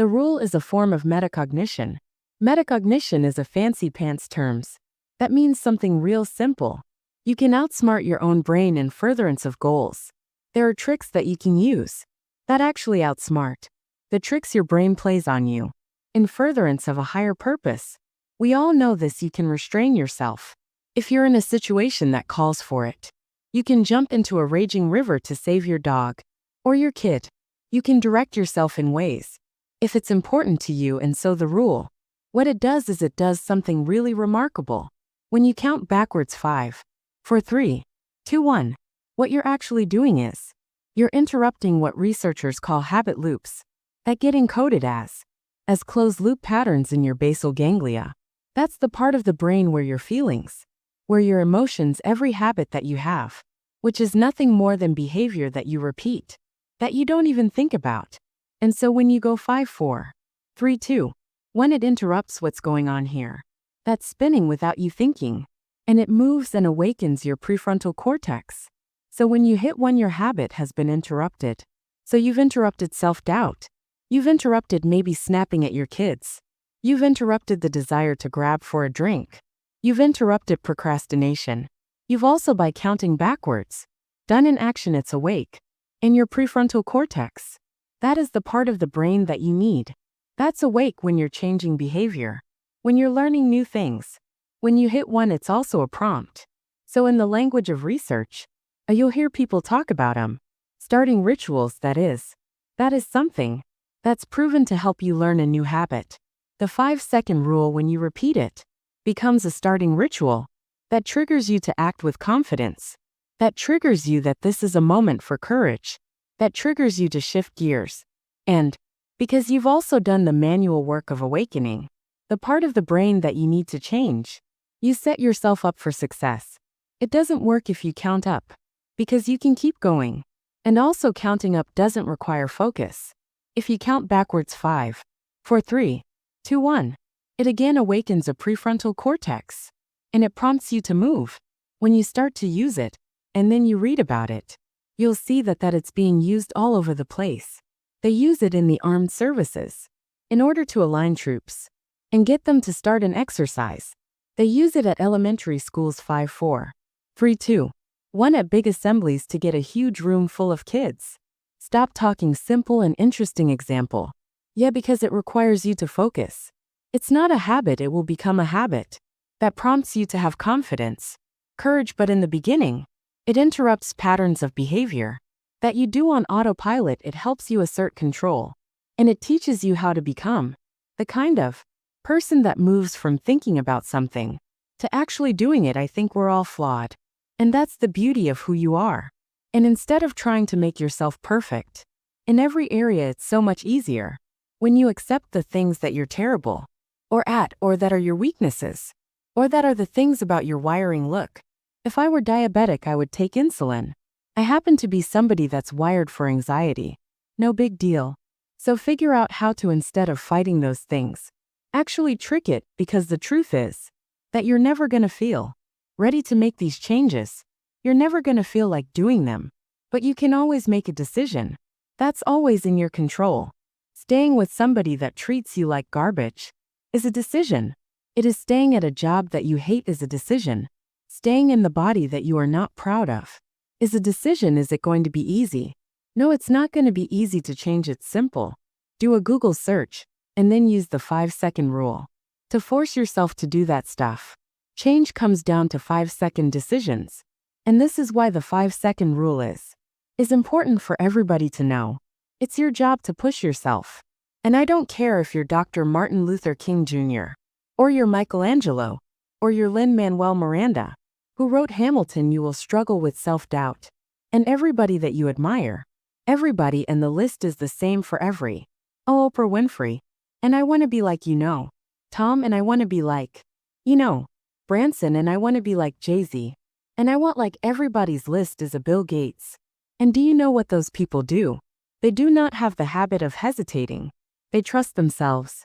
The rule is a form of metacognition. Metacognition is a fancy pants terms. That means something real simple. You can outsmart your own brain in furtherance of goals. There are tricks that you can use that actually outsmart the tricks your brain plays on you in furtherance of a higher purpose. We all know this. You can restrain yourself if you're in a situation that calls for it. You can jump into a raging river to save your dog or your kid. You can direct yourself in ways if it's important to you. And so the rule, what it does is it does something really remarkable. When you count backwards 5, 4, 3, 2, 1, what you're actually doing is you're interrupting what researchers call habit loops that get encoded as closed-loop patterns in your basal ganglia. That's the part of the brain where your feelings, where your emotions, every habit that you have, which is nothing more than behavior that you repeat, that you don't even think about. And so when you go 5, 4, 3, 2, 1, it interrupts what's going on here. That's spinning without you thinking, and it moves and awakens your prefrontal cortex. So when you hit 1, your habit has been interrupted. So you've interrupted self-doubt. You've interrupted maybe snapping at your kids. You've interrupted the desire to grab for a drink. You've interrupted procrastination. You've also, by counting backwards, done an action. It's awake in your prefrontal cortex. That is the part of the brain that you need. That's awake when you're changing behavior, when you're learning new things. When you hit 1, it's also a prompt. So in the language of research, you'll hear people talk about starting rituals. That is something that's proven to help you learn a new habit. The 5-second rule, when you repeat it, becomes a starting ritual that triggers you to act with confidence, that triggers you that this is a moment for courage, that triggers you to shift gears. And because you've also done the manual work of awakening, the part of the brain that you need to change, you set yourself up for success. It doesn't work if you count up, because you can keep going. And also, counting up doesn't require focus. If you count backwards 5, 4, 3, 2, 1, it again awakens a prefrontal cortex, and it prompts you to move. When you start to use it, and then you read about it, you'll see that it's being used all over the place. They use it in the armed services in order to align troops and get them to start an exercise. They use it at elementary schools. 5, 4, 3, 2, 1 at big assemblies to get a huge room full of kids. Stop talking. Simple and interesting example. Yeah, because it requires you to focus. It's not a habit. It will become a habit that prompts you to have confidence, courage. But in the beginning, it interrupts patterns of behavior that you do on autopilot. It helps you assert control, and it teaches you how to become the kind of person that moves from thinking about something to actually doing it. I think we're all flawed, and that's the beauty of who you are. And instead of trying to make yourself perfect in every area, it's so much easier when you accept the things that you're terrible or that are your weaknesses, or that are the things about your wiring. Look, if I were diabetic, I would take insulin. I happen to be somebody that's wired for anxiety. No big deal. So figure out how to, instead of fighting those things, actually trick it, because the truth is that you're never going to feel ready to make these changes. You're never going to feel like doing them, but you can always make a decision. That's always in your control. Staying with somebody that treats you like garbage is a decision. It is staying at a job that you hate is a decision. Staying in the body that you are not proud of is a decision. Is it going to be easy? No, it's not going to be easy to change. It's simple. Do a Google search and then use the 5-second rule to force yourself to do that stuff. Change comes down to 5-second decisions. And this is why the 5-second rule is important for everybody to know. It's your job to push yourself. And I don't care if you're Dr. Martin Luther King Jr., or you're Michelangelo, or you're Lin-Manuel Miranda, who wrote Hamilton. You will struggle with self-doubt. And everybody that you admire, everybody, and the list is the same for every. Oh, Oprah Winfrey. And I want to be like, Tom, and I want to be like, Branson, and I want to be like Jay-Z. And I want, like, everybody's list is a Bill Gates. And do you know what those people do? They do not have the habit of hesitating. They trust themselves.